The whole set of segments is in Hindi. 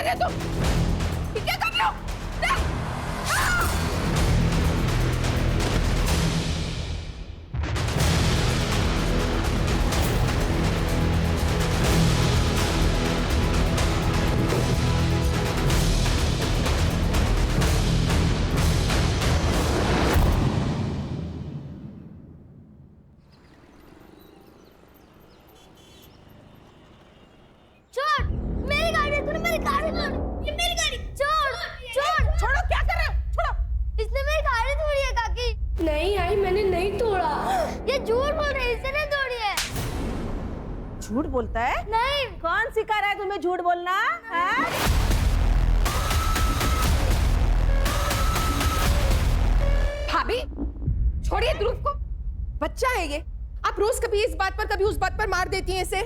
रहे हो तुम? क्या कर रहे हो? झूठ बोलता है? नहीं। कौन सिखा रहा है तुम्हें झूठ बोलना? भाभी छोड़िए ध्रुव को, बच्चा है ये। आप रोज कभी इस बात पर कभी उस बात पर मार देती हैं इसे।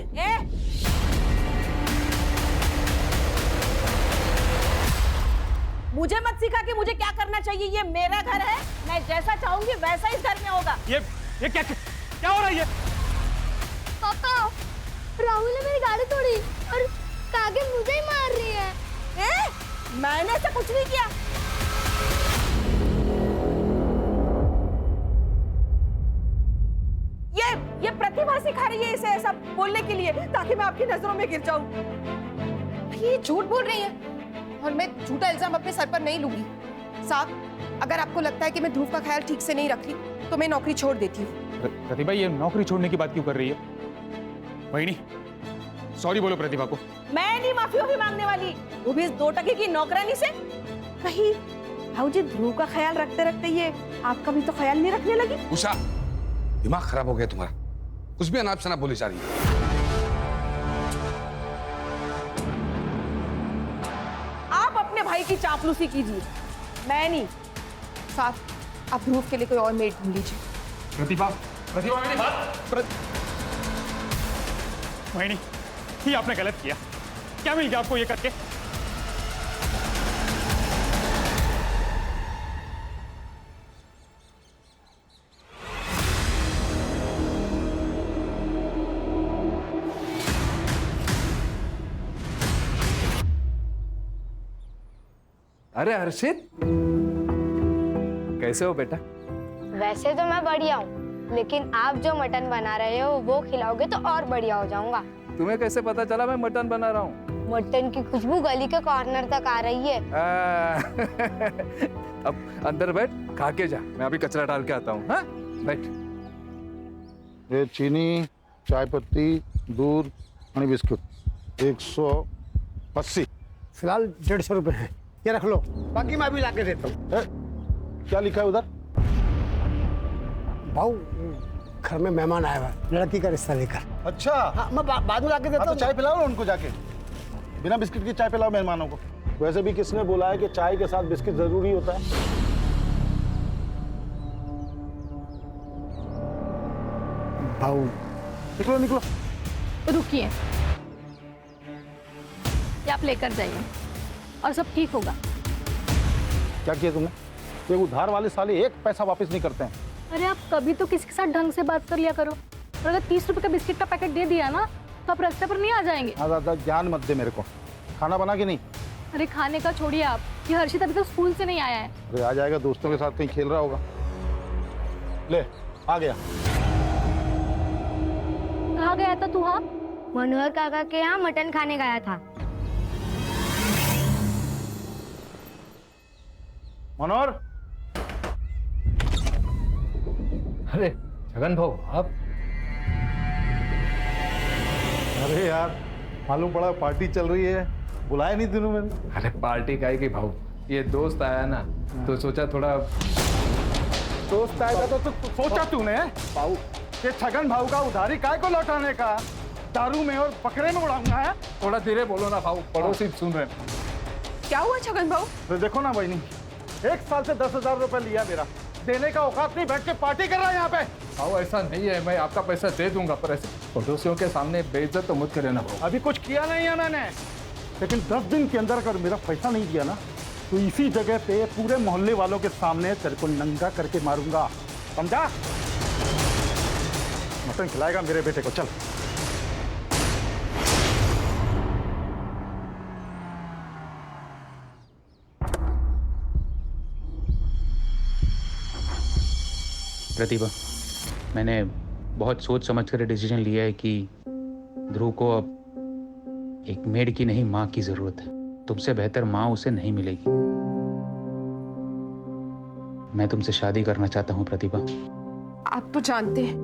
मुझे मत सिखा कि मुझे क्या करना चाहिए। ये मेरा घर है, मैं जैसा चाहूंगी वैसा इस घर में होगा। ये क्या हो रहा है ये? पापा, राहुल ने मेरी गाड़ी तोड़ी और कागे मुझे ही मार रही है। मैंने ऐसा कुछ नहीं किया। ये प्रतिभा सिखा रही है इसे ऐसा बोलने के लिए, ताकि मैं आपकी नजरों में गिर जाऊं। ये झूठ बोल रही है और मैं झूठा इल्जाम अपने सर पर नहीं लूंगी। साहब, अगर आपको लगता है कि मैं ध्रुव का ख्याल ठीक से नहीं रख रही तो मैं नौकरी छोड़ देती हूँ। प्रतिभा, ये नौकरी छोड़ने की बात क्यों कर रही है? वहीनी, सॉरी बोलो प्रतिभा को। मैं नहीं माफी मांगने वाली, वो भी इस 2 टके की नौकरानी से। कहीं भाऊजी ध्रुव का ख्याल रखते रखते ये आपका भी तो ख्याल नहीं रखने लगी? उषा, दिमाग खराब हो गया तुम्हारा, कुछ भी अनाप शनाप बोली जा रही है। आप अपने भाई की चापलूसी कीजिए, मैं नहीं। साहब, आप ध्रुव के लिए कोई और मेड ढूंढ लीजिए। प्रतिभा, मेरी बात। वहीनी, ये आपने गलत किया। क्या मिल गया आपको ये करके? अरे हर्षित, कैसे हो बेटा? वैसे तो मैं बढ़िया हूँ, लेकिन आप जो मटन बना रहे हो वो खिलाओगे तो और बढ़िया हो जाऊंगा। तुम्हें कैसे पता चला मैं मटन बना रहा हूँ? मटन की खुशबू गली के कॉर्नर तक आ रही है। अब अंदर बैठ, खा के जा, मैं अभी कचरा डाल के आता हूँ। हाँ, बैठ। ये चीनी, चाय पत्ती, दूध और बिस्कुट 180। फिलहाल 150 रुपए है, ये रख लो, बाकी मैं अभी लाके देता हूँ। क्या लिखा है उधर? भाऊ, घर में मेहमान आया हुआ है, लड़की का रिश्ता लेकर। अच्छा, हाँ, मैं बाद में लाके देता हूँ। तो चाय पिलाओ ना उनको जाके, बिना बिस्किट की चाय पिलाओ मेहमानों को। वैसे भी किसने बोला है कि चाय के साथ बिस्किट जरूरी होता है? भाऊ, निकलो निकलो। रुकिए, ये आप लेकर जाइए और सब ठीक होगा। क्या किया तुमने? ये उधार वाले साले 1 पैसा वापस नहीं करते हैं। अरे आप कभी तो किसी के साथ ढंग से बात कर लिया करो। और अगर 30 रुपए का बिस्किट का पैकेट दे दिया ना तो आप रास्ते पर नहीं आ जाएंगे। ज्यादा ज्ञान मत दे मेरे को। खाना बना के नहीं? अरे खाने का छोड़िए आप, ये हर्षित अभी तक स्कूल से नहीं आया है। अरे आ जाएगा, दोस्तों के साथ कहीं खेल रहा होगा। ले, आ गया। कहाँ गया था तू? हाँ, मनोहर काका के यहाँ मटन खाने गया था। मनोहर, अरे छगन भाऊ, आप? अरे यार, मालूम पड़ा पार्टी चल रही है, बुलाया नहीं तूने मैंने। अरे पार्टी काहे की भाऊ, ये दोस्त आया ना तो सोचा थोड़ा। दोस्त आएगा तो सोचा तूने भाऊ कि छगन भाऊ का उधारी काय को लौटाने का? दारू में और बकरे में उड़ाऊंगा है? थोड़ा धीरे बोलो ना भाऊ, पड़ोसी सुन रहे हैं। क्या हुआ छगन भाऊ? तो देखो ना बहनी, 1 साल से 10,000 रुपए लिया मेरा, देने का औकात नहीं, बैठ के पार्टी कर रहा है यहाँ पे। भाऊ ऐसा नहीं है, मैं आपका पैसा दे दूंगा, पर ऐसे पड़ोसियों के सामने बेइज्जत तो मत करे ना भाऊ। अभी कुछ किया नहीं है मैंने, लेकिन 10 दिन के अंदर अगर मेरा पैसा नहीं दिया ना तो इसी जगह पे पूरे मोहल्ले वालों के सामने तेरे को नंगा करके मारूंगा, समझा? मटन खिलाएगा मेरे बेटे को, चल। प्रतिभा, मैंने बहुत सोच समझ कर डिसीजन लिया है कि ध्रुव को अब एक मेड की नहीं माँ की जरूरत है। तुमसे बेहतर माँ उसे नहीं मिलेगी। मैं तुमसे शादी करना चाहता हूँ प्रतिभा। आप तो जानते हैं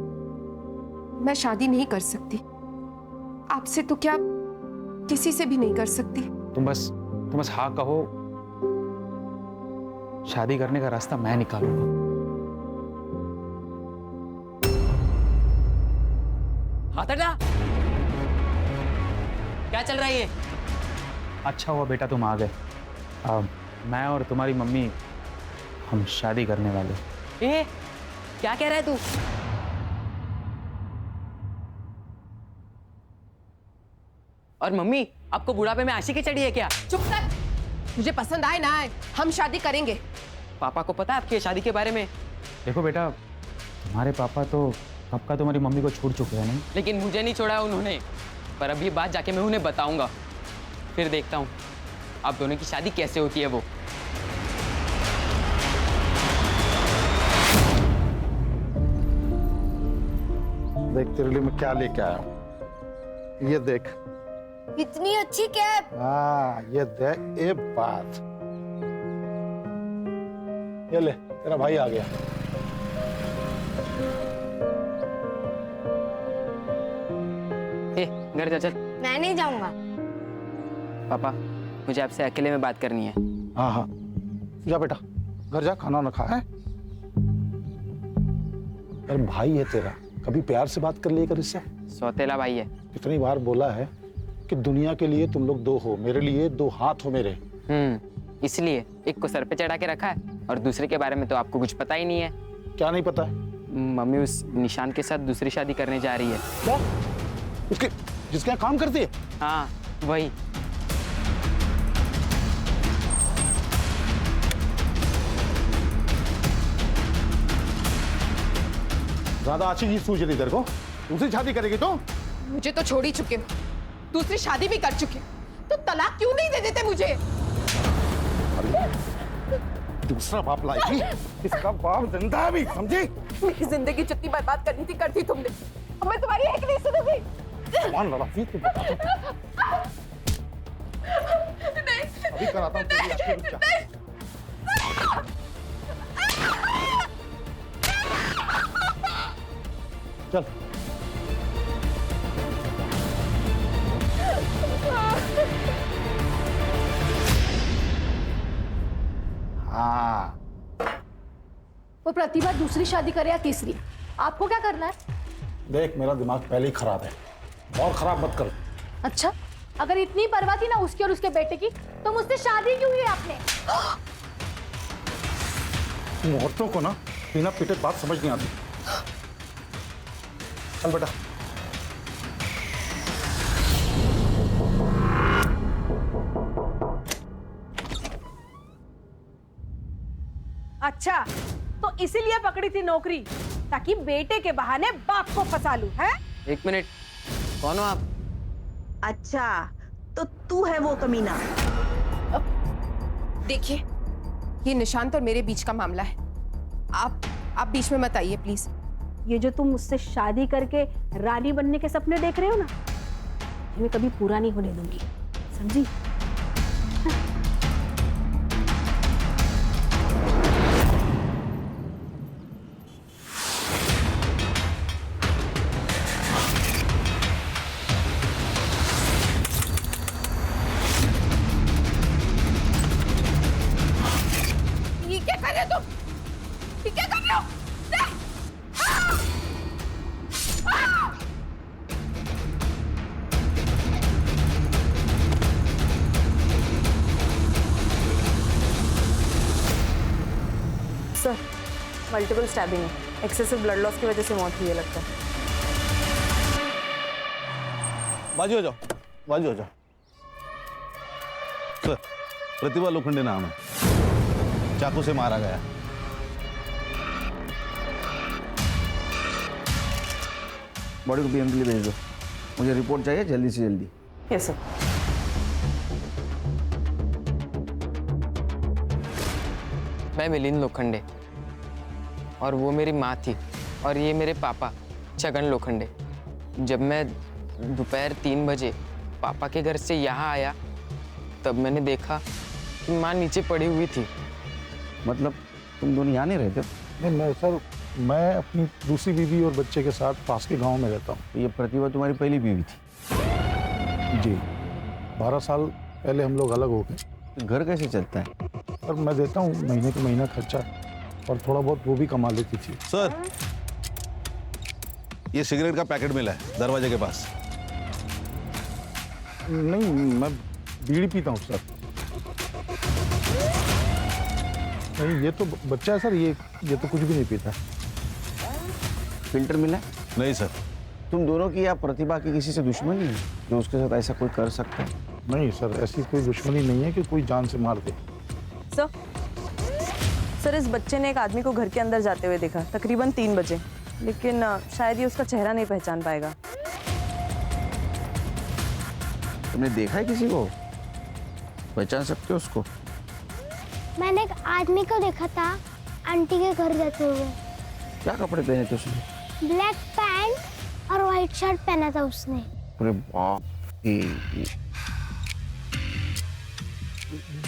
मैं शादी नहीं कर सकती। आपसे तो क्या, किसी से भी नहीं कर सकती। तुम बस हाँ कहो, शादी करने का रास्ता मैं निकालूंगा। हाथ हटा। क्या चल रहा है ये? अच्छा हुआ बेटा तुम आ गए। मैं और तुम्हारी मम्मी हम शादी करने वाले। ए, क्या कह रहा है तू? और मम्मी, आपको बुढ़ापे में आशिकी चढ़ी है क्या? चुप कर। मुझे पसंद आए ना आए, हम शादी करेंगे। पापा को पता है आपकी शादी के बारे में? देखो बेटा, तुम्हारे पापा तो कब का तुम्हारी मम्मी को छोड़ चुके हैं नहीं? लेकिन मुझे नहीं छोड़ा उन्होंने। पर अभी बात जाके मैं उन्हें बताऊंगा, फिर देखता हूँ आप दोनों की शादी कैसे होती है वो। देख तेरे लिए मैं क्या लेके आया हूं। ये देख। इतनी अच्छी कैप। हाँ, ये देख। ये बात, ये ले, तेरा भाई आ गया। ए, घर जा चल। मैं नहीं जाऊंगा। पापा, मुझे आपसे अकेले में बात करनी है। हाँ हाँ, जा बेटा, घर जा, खाना ना खा है। अरे भाई है तेरा, कभी प्यार से बात कर लिया कर इससे। सौतेला भाई है। कितनी बार बोला है कि दुनिया के लिए तुम लोग दो हो, मेरे लिए दो हाथ हो मेरे। इसलिए एक को सर पे चढ़ा के रखा है और दूसरे के बारे में तो आपको कुछ पता ही नहीं है। क्या नहीं पता है? मम्मी उस निशान के साथ दूसरी शादी करने जा रही है। क्या? उसके जिसके यहाँ काम करती है? हाँ, वही। ज्यादा अच्छी चीज सूझ रही तेरे को? दूसरी शादी करेगी तो? मुझे तो छोड़ ही चुके हो, दूसरी शादी भी कर चुके हो, तो तलाक क्यों नहीं दे देते मुझे? दूसरा बाप लाएगी? इसका बाप जिंदा है अभी, समझी? मेरी जिंदगी जितनी बर्बाद करनी थी कर दी तुमने। अब मैं तुम्हारी एक नहीं सुनूंगी। कौन लड़ा थी तू बता तो। अभी कराता हूँ तेरी आंखें, रुक जा। चल। हाँ, वो प्रतिभा दूसरी शादी करे या तीसरी, आपको क्या करना है? देख मेरा दिमाग पहले ही खराब है, और खराब मत कर। अच्छा, अगर इतनी परवाह थी ना उसकी और उसके बेटे की, तो मुझसे शादी क्यों की आपने? औरतों को ना बिना पिटे बात समझ नहीं आती। चल बेटा। अच्छा, तो इसीलिए पकड़ी थी नौकरी, ताकि बेटे के बहाने बाप को फंसा लूं, है? एक मिनट, कौन हो आप? अच्छा, तो तू है वो कमीना। देखिए, ये निशांत और मेरे बीच का मामला है। आप बीच में मत आइए प्लीज। ये जो तुम मुझसे शादी करके रानी बनने के सपने देख रहे हो ना, मैं कभी पूरा नहीं होने दूंगी, समझी? ये क्या कर रहे हो तुम? ये क्या कर रहे हो? सर, मल्टीपल स्टैबिंग है, एक्सेसिव ब्लड लॉस की वजह से मौत हुई है लगता है। बाजू हो जाओ, बाजू हो जाओ। सर, प्रतिभा लोखंडे नाम है, चाकू से मारा गया। बॉडी को पीएम के लिए भेज दो, मुझे रिपोर्ट चाहिए जल्दी से जल्दी। Yes sir. मैं मिलिंद लोखंडे, और वो मेरी माँ थी, और ये मेरे पापा छगन लोखंडे। जब मैं दोपहर 3 बजे पापा के घर से यहाँ आया तब मैंने देखा कि माँ नीचे पड़ी हुई थी। मतलब तुम दोनों यहाँ नहीं रहते? नहीं मैं सर, मैं अपनी दूसरी बीवी और बच्चे के साथ पास के गांव में रहता हूँ। तो ये प्रतिभा तुम्हारी पहली बीवी थी? जी, 12 साल पहले हम लोग अलग हो गए। तो घर कैसे चलता है? और मैं देता हूँ महीने के महीना खर्चा, और थोड़ा बहुत वो भी कमा लेती थी। सर, ये सिगरेट का पैकेट मिला है दरवाजे के पास। नहीं, मैं बीड़ी पीता हूँ सर। नहीं, ये तो बच्चा है सर, ये तो कुछ भी नहीं पीता। फिल्टर मिला? नहीं सर। तुम दोनों की या प्रतिभा की किसी से दुश्मनी है जो उसके साथ ऐसा कोई कर सकता है? नहीं सर, ऐसी कोई दुश्मनी नहीं है कि कोई जान से मार दे। सर, इस बच्चे ने एक आदमी को घर के अंदर जाते हुए देखा तकरीबन 3 बजे, लेकिन शायद ये उसका चेहरा नहीं पहचान पाएगा। तुमने देखा है किसी को? पहचान सकते हो उसको? मैंने एक आदमी को देखा था आंटी के घर जाते हुए। क्या कपड़े पहने थे उसने? ब्लैक पैंट और व्हाइट शर्ट पहना था उसने। अरे बाप रे,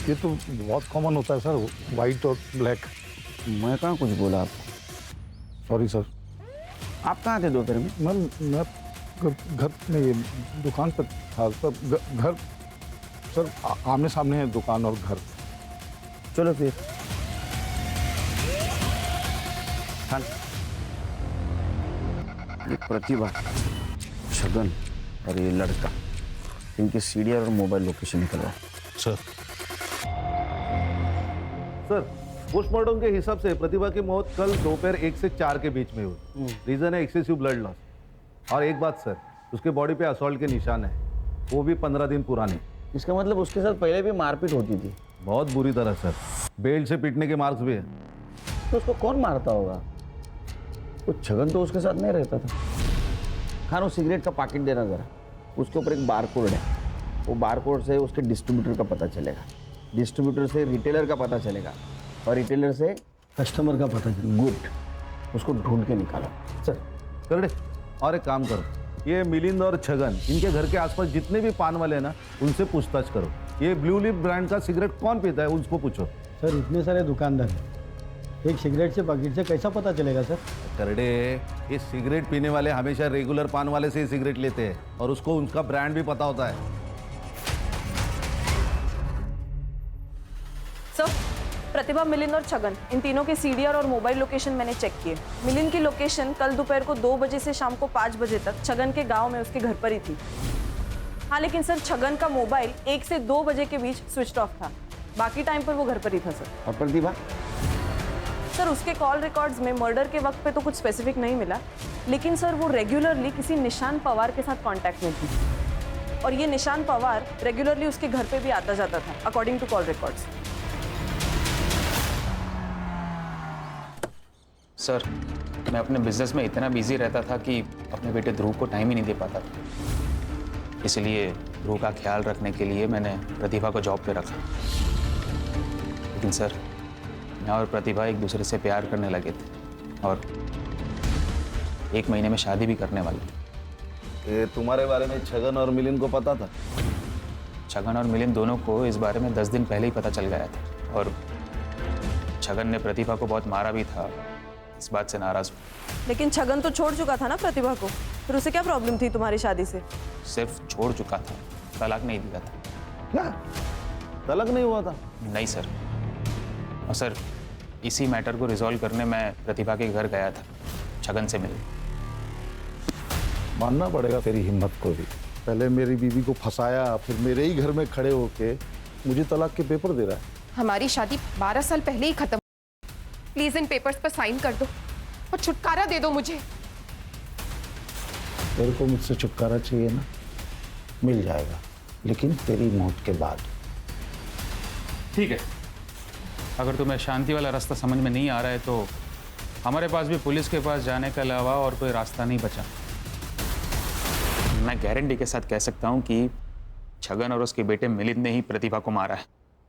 ये तो बहुत कॉमन होता है सर, वाइट और ब्लैक। मैं कहाँ कुछ बोला आपको? Sorry sir. आप कहाँ थे दोपहर में? मैं घर में, ये दुकान पर था सर। घर सर आमने सामने है दुकान और घर। चलो फिर। हाँ, ये प्रतिभा, छगन और ये लड़का, इनके सीडीआर और मोबाइल लोकेशन निकलवा। सर, पोस्टमार्टम के हिसाब से प्रतिभा की मौत कल दोपहर 1 से 4 के बीच में हुई। रीजन है एक्सेसिव ब्लड लॉस। और एक बात सर, उसके बॉडी पे असॉल्ट के निशान है, वो भी 15 दिन पुराने। इसका मतलब उसके साथ पहले भी मारपीट होती थी? बहुत बुरी तरह सर, बेल्ट से पीटने के मार्क्स भी है। तो उसको कौन मारता होगा? वो छगन तो उसके साथ नहीं रहता था। खान, वो सिगरेट का पैकेट देना जरा। उसके ऊपर एक बारकोड है, वो बारकोड से उसके डिस्ट्रीब्यूटर का पता चलेगा, डिस्ट्रीब्यूटर से रिटेलर का पता चलेगा, और रिटेलर से कस्टमर का पता चलेगा। गुड, उसको ढूंढ के निकालो। सर कर दे। और एक काम करो, ये मिलिंद और छगन, इनके घर के आसपास जितने भी पान वाले हैं ना, उनसे पूछताछ करो। ये ब्लू लिप ब्रांड का सिगरेट कौन पीता है उसको पूछो। सर, इतने सारे दुकानदार हैं, एक सिगरेट से पैकेट से कैसा पता चलेगा सर? करडे, ये सिगरेट पीने वाले हमेशा रेगुलर पान वाले से ही सिगरेट लेते हैं, और उसको उनका ब्रांड भी पता होता है। सर, प्रतिभा, मिलिंद और छगन, इन तीनों के सीडीआर और मोबाइल लोकेशन मैंने चेक किए। मिलिंद की लोकेशन कल दोपहर को 2 बजे से शाम को 5 बजे तक छगन के गांव में उसके घर पर ही थी। हाँ, लेकिन सर छगन का मोबाइल 1 से 2 बजे के बीच स्विच ऑफ था, बाकी टाइम पर वो घर पर ही था सर। और प्रतिभा? सर, उसके कॉल रिकॉर्ड्स में मर्डर के वक्त पे तो कुछ स्पेसिफिक नहीं मिला, लेकिन सर वो रेगुलरली किसी निशान पवार के साथ कांटेक्ट में थी, और ये निशान पवार रेगुलरली उसके घर पे भी आता जाता था according to call records. Sir, मैं अपने बिजनेस में इतना बिजी रहता था कि अपने बेटे ध्रुव को टाइम ही नहीं दे पाता था। इसलिए ध्रुव का ख्याल रखने के लिए मैंने प्रतिभा को जॉब पे रखा। लेकिन सर, मैं और प्रतिभा एक दूसरे से प्यार करने लगे थे, और 1 महीने में शादी भी करने वाले थे। ये तुम्हारे बारे में छगन और मिलिंद को पता था? छगन और मिलिंद दोनों को इस बारे में 10 दिन पहले ही पता चल गया था, और छगन ने प्रतिभा को बहुत मारा भी था, इस बात से नाराज हूँ। लेकिन छगन तो छोड़ चुका था ना प्रतिभा को, फिर उसे क्या प्रॉब्लम थी तुम्हारी शादी से? सिर्फ छोड़ चुका था, तलाक नहीं दिया था। क्या तलाक नहीं हुआ था? नहीं सर। और सर, इसी मैटर को रिजॉल्व करने मैं प्रतिभा के घर गया था, छगन से मिले। मानना पड़ेगा तेरी हिम्मत को भी। पहले मेरी बीवी को फंसाया, फिर मेरे ही घर में खड़े होके मुझे तलाक के पेपर दे रहा है। हमारी शादी 12 साल पहले ही खत्म। प्लीज इन पेपर्स पर साइन कर दो और छुटकारा दे दो मुझे। तेरे को मुझसे छुटकारा चाहिए ना, मिल जाएगा, लेकिन तेरी मौत के बाद। ठीक है, अगर तुम्हें शांति वाला रास्ता समझ में नहीं आ रहा है तो हमारे पास भी पुलिस के पास जाने के अलावा और कोई रास्ता नहीं बचा। मैं गारंटी के साथ कह सकता हूं कि छगन और उसके बेटे मिलिंद ने ही प्रतिभा को मारा है।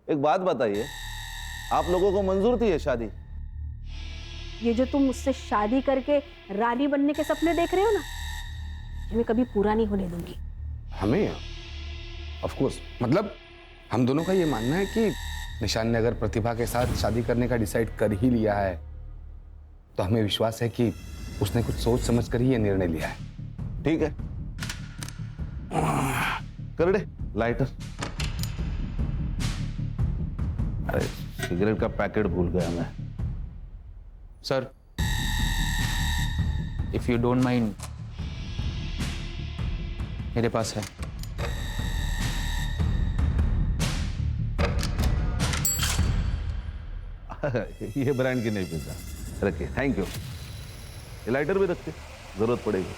एक बात बताइए, आप लोगों को मंजूर थी ये शादी? ये जो तुम मुझसे शादी करके रानी बनने के सपने देख रहे हो ना, ये मैं कभी पूरा नहीं होने दूंगी। हमें ऑफ कोर्स, मतलब हम दोनों का ये मानना है कि निशान ने अगर प्रतिभा के साथ शादी करने का डिसाइड कर ही लिया है तो हमें विश्वास है कि उसने कुछ सोच समझ कर ही ये निर्णय लिया है। ठीक है, कर दे लाइटर। अरे सिगरेट का पैकेट भूल गया मैं। Sir, if you don't mind, मेरे पास है। ये ब्रांड की नहीं पिज्जा, रखिए, थैंक यू। ये लाइटर भी रखते, जरूरत पड़ेगी।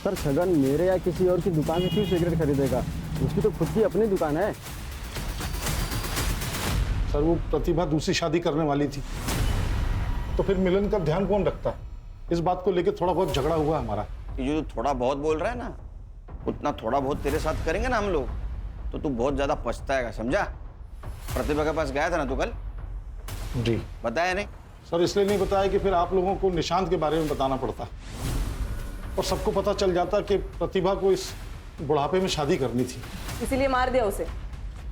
सर छगन मेरे या किसी और की दुकान से क्यों सिगरेट खरीदेगा? उसकी तो खुद की अपनी दुकान है। सर वो प्रतिभा दूसरी शादी करने वाली थी, तो फिर मिलन का ध्यान कौन रखता है? इस बात को लेकर थोड़ा बहुत झगड़ा हुआ हमारा। ये जो थोड़ा बहुत बोल रहा है ना, उतना थोड़ा बहुत तेरे साथ करेंगे ना हम लोग, तो तू बहुत ज्यादा पछताएगा, समझा? प्रतिभा के पास गया था ना तू कल? जी। बताया नहीं? सर इसलिए नहीं बताया कि फिर आप लोगों को निशांत के बारे में बताना पड़ता और सबको पता चल जाता कि प्रतिभा को इस बुढ़ापे में शादी करनी थी। इसीलिए मार दिया उसे,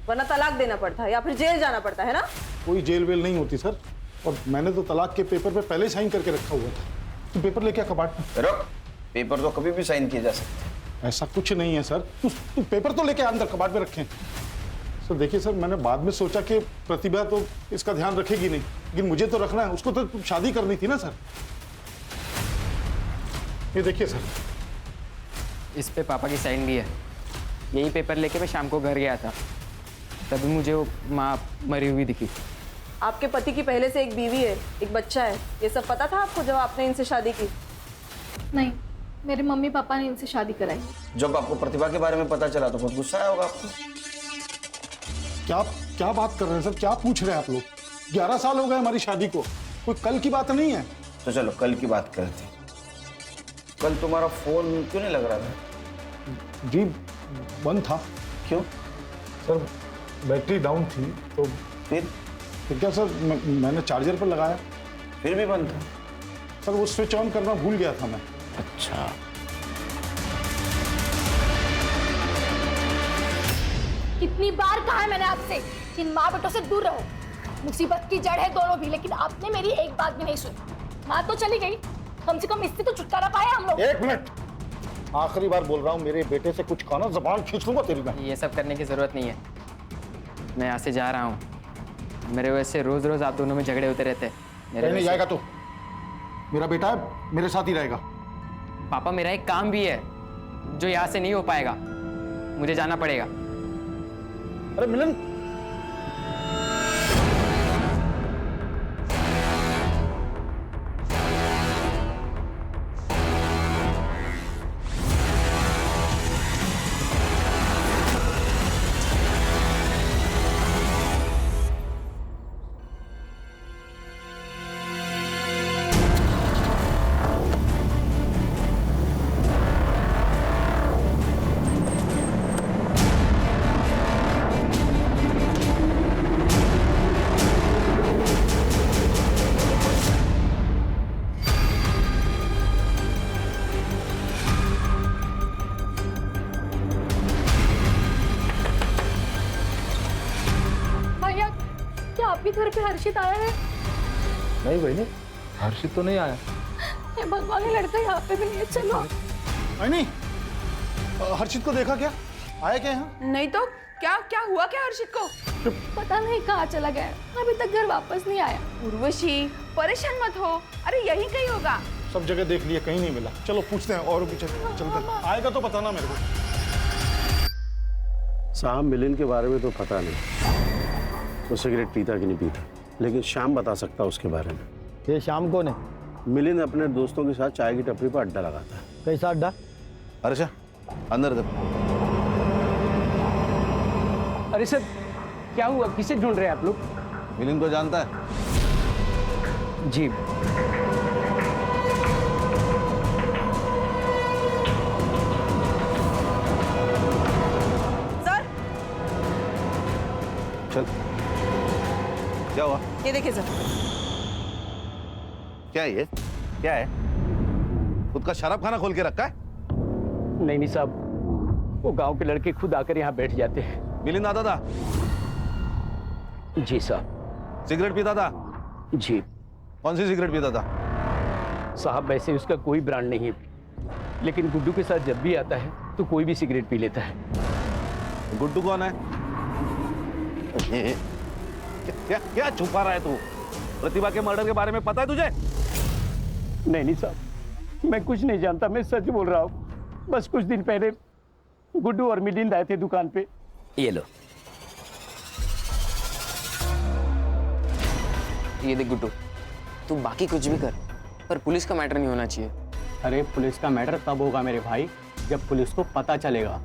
वरना तलाक देना पड़ता या फिर जेल जाना पड़ता है ना। कोई जेल वेल नहीं होती सर, और मैंने तो तलाक के पेपर पे पहले साइन करके रखा हुआ था। तो पेपर लेके कबाट में रुक, पेपर तो कभी भी साइन किए जा सकते हैं। ऐसा कुछ नहीं है सर, तू पेपर तो लेके अंदर कबाट में रखें। सर देखिए सर, मैंने बाद में सोचा कि प्रतिभा तो इसका ध्यान रखेगी नहीं, लेकिन मुझे तो रखना है, उसको तो शादी करनी थी ना सर। ये देखिए सर, इस पे पापा की साइन भी है। यही पेपर लेके मैं शाम को घर गया था, तभी मुझे वो माँ मरी हुई दिखी। आपके पति की पहले से एक बीवी है, एक बच्चा है, ये सब पता था आपको जब आपने इनसे शादी की? नहीं, मेरे मम्मी पापा ने इनसे शादी कराई। जब आपको प्रतिभा के बारे में पता चला तो बहुत गुस्सा आया होगा आपको। क्या बात कर रहे हैं सर? क्या पूछ रहे हैं आप लोग? 11 साल हो गए हमारी शादी को, कोई कल की बात नहीं है। तो चलो कल की बात करते हैं। कल तुम्हारा फोन क्यों नहीं लग रहा था? जी बंद था। क्यों? सर बैटरी डाउन थी। तो फिर क्या सर, मैंने चार्जर पर लगाया, फिर भी बंद था। सर वो स्विच ऑन करना भूल गया था मैं। अच्छा, कितनी बार कहा है मैंने आपसे, इन माँ बेटों से दूर रहो। मुसीबत की जड़ है दोनों भी, लेकिन आपने मेरी एक बात भी नहीं सुनी। माँ तो चली गई, कम से कम इससे तो छुटकारा पाया हम लोग। 1 मिनट, आखिरी बार बोल रहा हूँ, मेरे बेटे से कुछ खाना, ज़बान खींच लूंगा तेरी मैं। ये सब करने की ज़रूरत नहीं है, मैं यहाँ से जा रहा हूँ। मेरे वजह से रोज़ रोज़ आप दोनों में झगड़े होते रहते हैं। नहीं जाएगा तो मेरा बेटा है, मेरे साथ ही रहेगा। पापा मेरा एक काम भी है जो यहाँ से नहीं हो पाएगा, मुझे जाना पड़ेगा। अरे मिलन, आपके घर पे हर्षित आया है? नहीं बहनी, हर्षित तो नहीं आया। ये भगवान, ये लड़का यहाँ पे भी नहीं है। चलो। नहीं, हर्षित को देखा क्या? आया क्या यहाँ? नहीं तो क्या हुआ क्या हर्षित को? पता नहीं कहाँ चला गया, अभी तक घर वापस नहीं आया। उर्वशी परेशान मत हो, अरे यहीं कहीं होगा। सब जगह देख लिया, कहीं नहीं मिला। चलो पूछते हैं और पीछे चलते, आएगा तो बताना मेरे को। साहब मिलिन के बारे में तो पता नहीं, वो सिगरेट पीता कि नहीं पीता, लेकिन श्याम बता सकता उसके बारे में। ये शाम कौन है? मिलिन अपने दोस्तों के साथ चाय की टपरी पर अड्डा लगाता है। कैसा अड्डा? अर्षा अंदर दे। अरे सर क्या हुआ, किसे ढूंढ रहे हैं आप लोग? मिलिन को जानता है? जी। चल क्या हुआ? ये देखिए सर। क्या है ये? क्या है? खुद का शराब खाना खोल के रखा है? नहीं साहब, वो गांव के लड़के खुद आकर यहाँ बैठ जाते हैं। मिलिंद आता था? जी साहब। सिगरेट पीता था? जी। कौन सी सिगरेट पीता था? साहब वैसे उसका कोई ब्रांड नहीं है, लेकिन गुड्डू के साथ जब भी आता है तो कोई भी सिगरेट पी लेता है। गुड्डू कौन है? क्या क्या छुपा रहा है तू? प्रतिभा के मर्डर के बारे में पता है तुझे? नहीं साहब, मैं कुछ नहीं जानता, मैं सच बोल रहा हूँ। बस कुछ दिन पहले गुड्डू और मिलिंद आए थे दुकान पे। ये लो। ये देख गुड्डू, तू बाकी कुछ भी कर, पर पुलिस का मैटर नहीं होना चाहिए। अरे पुलिस का मैटर तब होगा मेरे भाई जब पुलिस को पता चलेगा।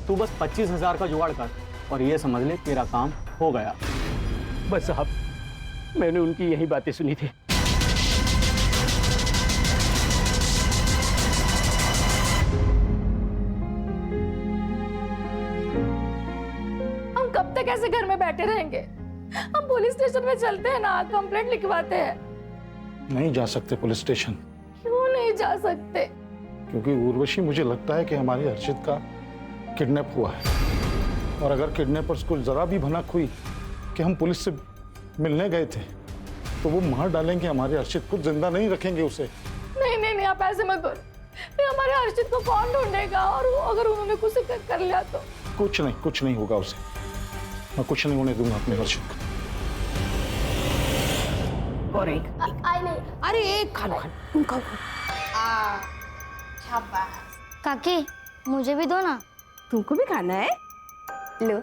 तू बस 25,000 का जुगाड़ कर और ये समझ ले तेरा काम हो गया। बस साहब, मैंने उनकी यही बातें सुनी थी। हम कब तक ऐसे घर में बैठे रहेंगे? हम पुलिस स्टेशन में चलते हैं ना, कंप्लेंट लिखवाते हैं। नहीं जा सकते पुलिस स्टेशन। क्यों नहीं जा सकते? क्योंकि उर्वशी, मुझे लगता है कि हमारी हर्षित का किडनैप हुआ है, और अगर किडनैपर्स को जरा भी भनक हुई कि हम पुलिस से मिलने गए थे तो वो मार डालेंगे हमारे हर्षित को, जिंदा नहीं रखेंगे उसे। नहीं नहीं नहीं, आप ऐसे मत करो। फिर हमारे हर्षित को कौन ढूंढेगा? और अगर उन्होंने कुछ कर लिया तो? कुछ नहीं होगा उसे। मैं कुछ नहीं होने दूंगा अपने हर्षित को। और एक आई नहीं। अरे एक खाना तुम खाओ। शाबाश। काकी मुझे भी दो ना। तुमको भी खाना है? लो।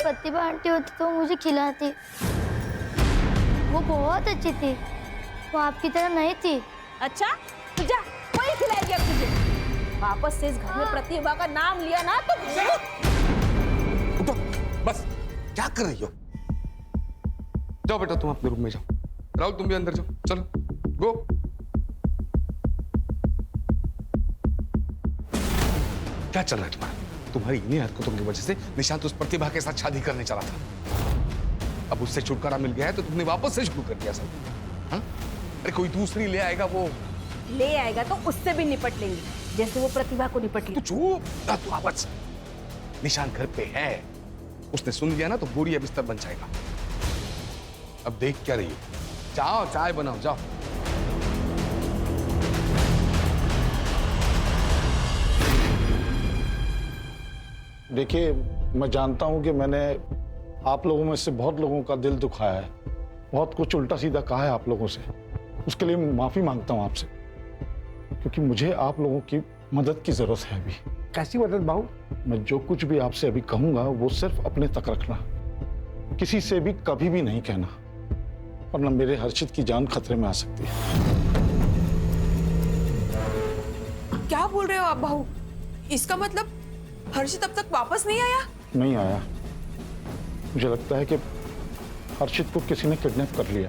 प्रतिभा आंटी होती तो मुझे खिलाती। वो बहुत अच्छी थी, वो आपकी तरह नहीं थी। अच्छा तो जा, वही खिलाएगी अब तुझे। वापस से इस घर में प्रतिभा का नाम लिया ना तो उठो, बस क्या कर रही हो? जाओ बेटा, तुम अपने रूम में जाओ। राहुल तुम भी अंदर जाओ, चलो गो। क्या चल रहा है तुम्हारा? तुम्हारी इन्हीं हरकतों की वजह से निशांत उस प्रतिभा के साथ शादी करने चला था। अब उससे छुटकारा मिल गया है तो तुमने वापस से शुरू कर दिया सब। हाँ? अरे कोई दूसरी ले आएगा, वो ले आएगा तो उससे भी निपट लेंगे, जैसे वो प्रतिभा को निपट ली। तू चुप, तू आवाज। निशांत घर पे है, उसने सुन लिया ना तो बोरिया बिस्तर बन जाएगा। अब देख क्या रही हो? जाओ चाय बनाओ, जाओ। देखिए, मैं जानता हूं कि मैंने आप लोगों में से बहुत लोगों का दिल दुखाया है, बहुत कुछ उल्टा सीधा कहा है आप लोगों से। उसके लिए माफी मांगता हूं आपसे, क्योंकि मुझे आप लोगों की मदद की जरूरत है अभी। कैसी मदद बाबू? मैं जो कुछ भी आपसे अभी कहूंगा वो सिर्फ अपने तक रखना, किसी से भी कभी भी नहीं कहना, वरना मेरे हर्षित की जान खतरे में आ सकती है। क्या बोल रहे हो आप बहू? इसका मतलब हर्षित अब तक वापस नहीं आया? नहीं आया। मुझे लगता है कि हर्षित को किसी ने किडनैप कर लिया।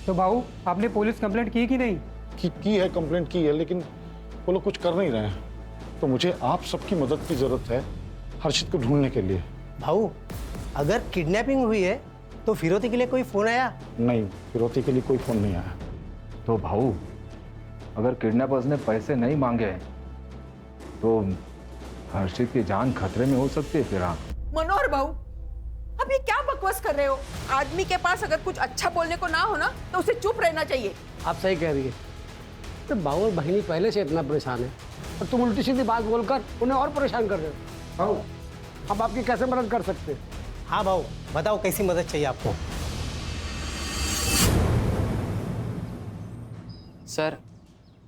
तो बाबू आपने पुलिस कंप्लेंट की कि नहीं? की है, कंप्लेंट की है, लेकिन वो लोग कुछ कर नहीं रहे हैं। तो मुझे आप सबकी मदद की जरूरत है हर्षित को ढूंढने के लिए। भाऊ, अगर किडनैपिंग हुई है तो फिरौती के लिए कोई फोन आया? नहीं, फिरौती के लिए कोई फोन नहीं आया। तो भाऊ, अगर किडनैपर्स ने पैसे नहीं मांगे तो हर्षित की जान खतरे में हो सकती है। फिर मनोहर बहू, अब ये क्या बकवास कर रहे हो? आदमी के पास अगर कुछ अच्छा बोलने को ना हो ना तो उसे चुप रहना चाहिए। आप सही कह रही है। तो बाबू और बहिनी पहले से इतना परेशान है और तुम उल्टी सीधी बात बोलकर उन्हें और परेशान कर रहे हो। बाबू हम आपकी कैसे मदद कर सकते? हाँ बाबू, बताओ कैसी मदद चाहिए आपको? सर,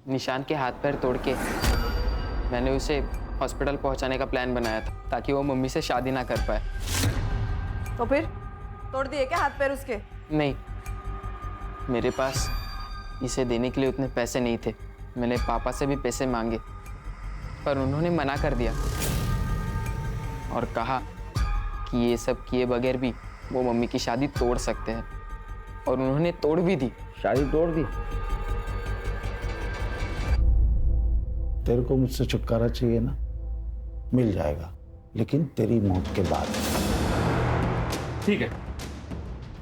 निशांत के हाथ पैर तोड़ के मैंने उसे हॉस्पिटल पहुंचाने का प्लान बनाया था ताकि वो मम्मी से शादी ना कर पाए। तो फिर तोड़ दिए क्या हाथ पैर उसके? नहीं, मेरे पास इसे देने के लिए उतने पैसे नहीं थे। मैंने पापा से भी पैसे मांगे पर उन्होंने मना कर दिया और कहा कि ये सब किए बगैर भी वो मम्मी की शादी तोड़ सकते हैं, और उन्होंने तोड़ भी दी। शादी तोड़ दी? तेरे को मुझसे छुटकारा चाहिए ना, मिल जाएगा। लेकिन तेरी मौत के बाद। ठीक है,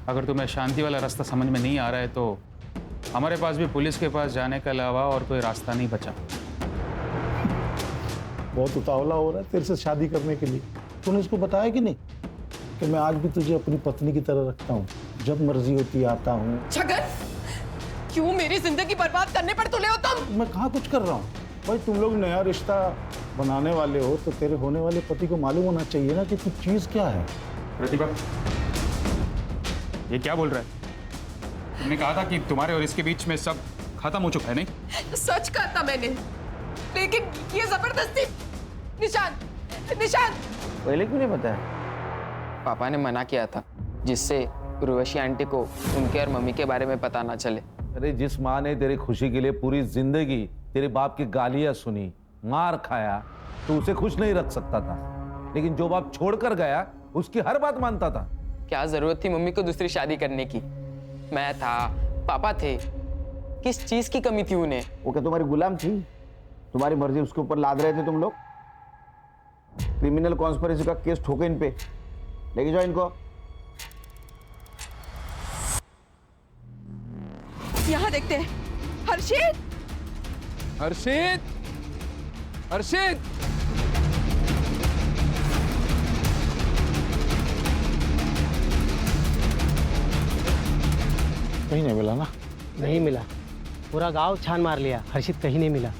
अगर तुम्हें शांति वाला रास्ता समझ में नहीं आ रहा है तो हमारे पास भी पुलिस के पास जाने के अलावा और कोई रास्ता नहीं बचा। बहुत उतावला हो रहा है तेरे से शादी करने के लिए। तूने उसको बताया कि नहीं कि मैं आज भी तुझे अपनी पत्नी की तरह रखता हूँ, जब मर्जी होती आता हूँ। छगन, क्यों मेरी जिंदगी बर्बाद करने पर तुले हो तुम? मैं कहाँ कुछ कर रहा हूँ भाई, तुम लोग नया रिश्ता बनाने वाले हो तो तेरे होने वाले पति को मालूम होना चाहिए ना कि कुछ चीज क्या है। प्रतिभा, ये क्या बोल रहा है? तुमने कहा था कि तुम्हारे और इसके बीच में सब खत्म हो चुका है, नहीं? सच कहा था मैंने, लेकिन ये जबरदस्ती। निशान, निशान, पहले क्यों नहीं बताया? पापा ने मना किया था जिससे उर्वशी आंटी को उनके और मम्मी के बारे में पता ना चले। अरे जिस माँ ने तेरी खुशी के लिए पूरी जिंदगी तेरे बाप की गालियां सुनी, मार खाया, तो उसे खुश नहीं रख सकता था, लेकिन जो बाप छोड़कर गया उसकी हर बात मानता था। क्या जरूरत थी मम्मी को दूसरी शादी करने की? मैं था, पापा थे, किस चीज की कमी थी उन्हें? वो क्या तुम्हारी गुलाम थी? तुम्हारी मर्जी उसके ऊपर लाद रहे थे तुम लोग? क्रिमिनल कॉन्स्पिरेसी का केस ठोके इन पे, लेके जाओ इनको। यहाँ देखते हैं। हर्षित, हर्षित, हर्षित, कहीं नहीं मिला ना? नहीं मिला, पूरा गांव छान मार लिया, हर्षित कहीं नहीं मिला।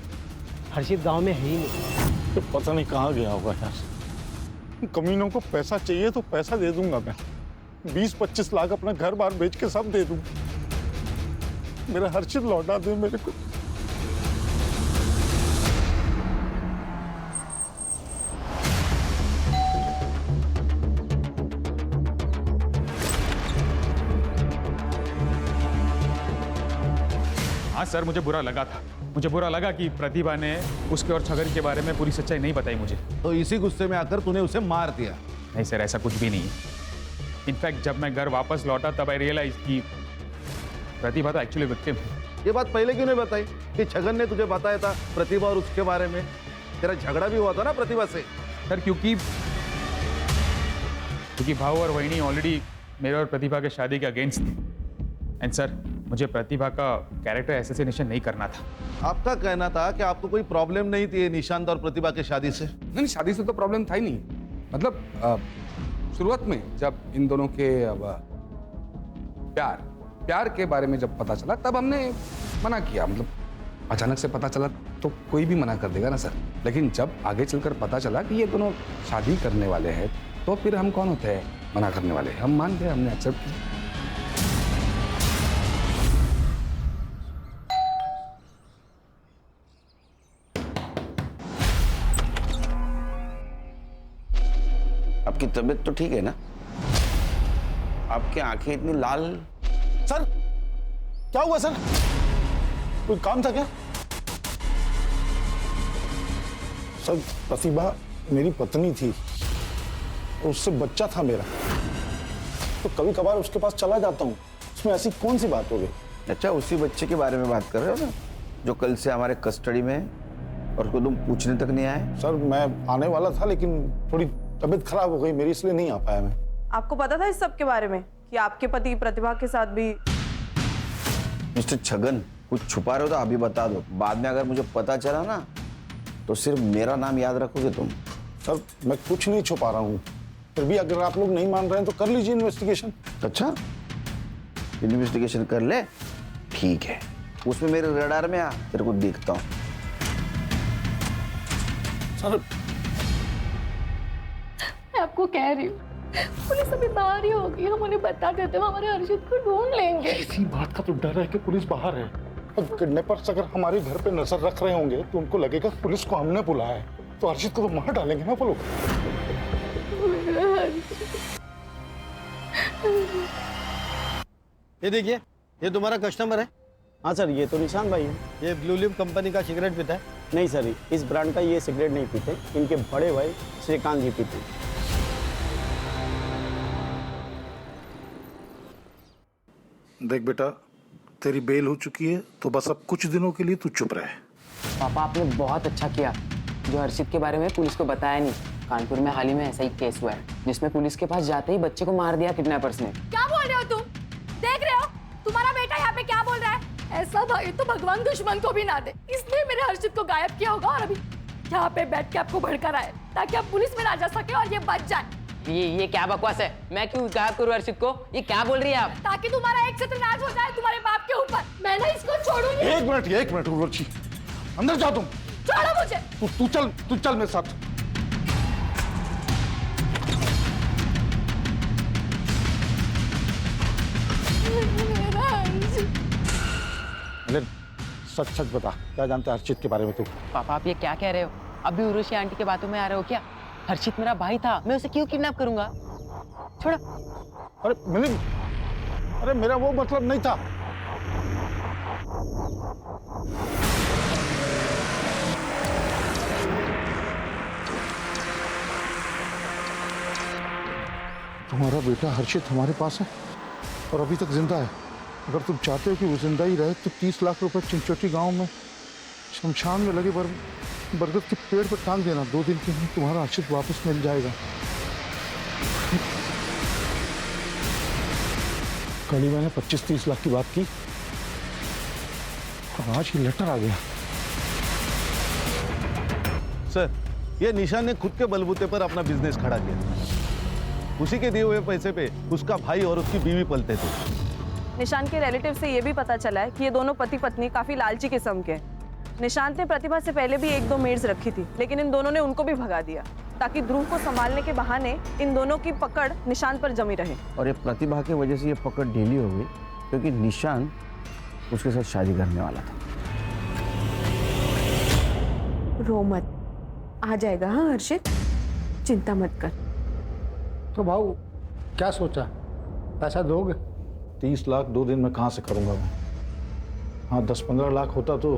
हर्षित गांव में है ही नहीं। तो पता नहीं कहाँ गया होगा यार। कमीनों को पैसा चाहिए तो पैसा दे दूंगा मैं, 20-25 लाख अपना घर बार बेच के सब दे दूंगा। मेरा हर्षित लौटा दे मेरे को। हाँ सर, मुझे बुरा लगा था। मुझे बुरा लगा कि प्रतिभा ने उसके और छगन के बारे में पूरी सच्चाई नहीं बताई मुझे। तो इसी गुस्से में आकर तूने उसे मार दिया? नहीं सर, ऐसा कुछ भी नहीं है। इनफैक्ट जब मैं घर वापस लौटा तब आई रियलाइज कि प्रतिभा तो एक्चुअली विक्टिम है। ये बात पहले क्यों नहीं बताई कि छगन ने तुझे बताया था प्रतिभा और उसके बारे में? तेरा झगड़ा भी हुआ था ना प्रतिभा से। सर क्योंकि भाऊ और वहिनी ऑलरेडी मेरे और प्रतिभा के शादी के अगेंस्ट थे। एंड सर, मुझे प्रतिभा का कैरेक्टर असैसिनेशन नहीं करना था। आपका कहना था कि आपको कोई प्रॉब्लम नहीं थी निशांत और प्रतिभा के शादी से? नहीं, शादी से तो प्रॉब्लम था ही नहीं। मतलब शुरुआत में जब इन दोनों के प्यार के बारे में जब पता चला तब हमने मना किया। मतलब अचानक से पता चला तो कोई भी मना कर देगा ना सर। लेकिन जब आगे चलकर पता चला कि ये दोनों शादी करने वाले हैं तो फिर हम कौन होते हैं मना करने वाले? हम मान गए, हमने एक्सेप्ट किया। आपकी तबीयत तो ठीक है ना? आपकी आंखें इतनी लाल। सर क्या हुआ सर? कोई काम था क्या? सर प्रतिभा मेरी पत्नी थी, उससे बच्चा था मेरा, तो कभी कभार उसके पास चला जाता हूँ। उसमें ऐसी कौन सी बात हो गई? अच्छा, उसी बच्चे के बारे में बात कर रहे हो ना, जो कल से हमारे कस्टडी में है और उसको तुम पूछने तक नहीं आए? सर मैं आने वाला था लेकिन थोड़ी तबीयत खराब हो गई मेरी, इसलिए नहीं आ पाया मैं। आपको पता था इस सब के बारे में कि आपके पति प्रतिभा के साथ भी? मिस्टर छगन, कुछ छुपा रहे हो तो अभी बता दो। बाद में अगर मुझे पता चला ना तो सिर्फ मेरा नाम याद रखोगे तुम। सर मैं कुछ नहीं छुपा रहा हूँ, फिर भी अगर आप लोग नहीं मान रहे हैं तो कर लीजिए इन्वेस्टिगेशन। अच्छा, इन्वेस्टिगेशन कर ले, ठीक है। उसमें मेरे रडार में आ, तेरे को देखता हूँ। सर मैं आपको कह रही हूँ, पुलिस अभी बाहर ही होगी, हम उन्हें बता देते हैं, हमारे हर्षित को ढूंढ लेंगे। इसी बात का तो डर है कि पुलिस बाहर है। अब किडनैपर्स अगर हमारे घर पे नजर रख रहे होंगे तो उनको लगेगा पुलिस को हमने बुलाया है, तो हर्षित को तो मार डालेंगे ना वो लोग। ये देखिए, ये तुम्हारा कस्टमर है। हाँ सर, ये तो निशान भाई है। ये ब्लू लिप कंपनी का सिगरेट पीता है? नहीं सर, इस ब्रांड का ये सिगरेट नहीं पीते, इनके बड़े भाई श्रीकांत जी पीते हैं। देख बेटा, तेरी बेल हो चुकी है तो बस अब कुछ दिनों के लिए तू चुप रहे। पापा आपने बहुत अच्छा किया जो हर्षित के बारे में पुलिस को बताया नहीं। कानपुर में हाल ही में ऐसा ही केस हुआ है जिसमें पुलिस के पास जाते ही बच्चे को मार दिया किडनैपर्स ने। क्या बोल रहे हो तुम? देख रहे हो तुम्हारा बेटा यहाँ पे क्या बोल रहा है? ऐसा भाई तो भगवान दुश्मन को भी ना दे, इसलिए मेरे हर्षित को गायब किया होगा और अभी यहाँ पे बैठ के आपको भड़का रहा है ताकि आप पुलिस में ना जा सके और ये बच जाए। ये क्या बकवास है? मैं क्यों गायब करूं हर्षित को? ये क्या बोल रही है आप? ताकि तुम्हारा एक सत्यनाश हो जाए तुम्हारे बाप के ऊपर। मैं ना इसको छोड़ूंगी। एक मिनट उर्वशी, अंदर जा तुम। छोड़ो मुझे। तू चल मेरे साथ। अरे सच बता, क्या जानता है हर्षित के बारे में तू? पापा आप ये क्या कह रहे हो? अभी उर्वशी आंटी के बातों में आ रहे हो क्या? हर्षित मेरा भाई था, मैं उसे क्यों किडनैप करूंगा? छोड़ो। अरे मेरा वो मतलब नहीं था। तुम्हारा बेटा हर्षित हमारे पास है और अभी तक जिंदा है। अगर तुम चाहते हो कि वो जिंदा ही रहे तो 30 लाख रुपए चिंचोटी गांव में शमशान में लगे बरगद के पेड़ पर टांग देना। 2 दिन के लिए तुम्हारा हर्षित वापस मिल जाएगा। कल ही मैंने 25-30 लाख की बात की और आज ये लेटर आ गया। सर, ये निशान ने खुद के बलबूते पर अपना बिजनेस खड़ा किया। उसी के दिए हुए पैसे पे उसका भाई और उसकी बीवी पलते थे। निशान के रिलेटिव से ये भी पता चला है कि ये दोनों पति पत्नी काफी लालची किस्म के हैं। निशांत ने प्रतिभा से पहले भी 1-2 मेड्स रखी थी, लेकिन इन दोनों ने उनको भी भगा दिया ताकि ध्रुव को संभालने के बहाने इन दोनों की पकड़ निशांत पर जमी रहे। और ये प्रतिभा की वजह से ये पकड़ ढीली हो गई क्योंकि निशांत उसके साथ शादी करने वाला था। रो मत, आ जाएगा। हाँ हर्षित, चिंता मत कर। तो भाऊ क्या सोचा, पैसा दोगे? 30 लाख 2 दिन में कहाँ से करूंगा मैं? हाँ 10-15 लाख होता तो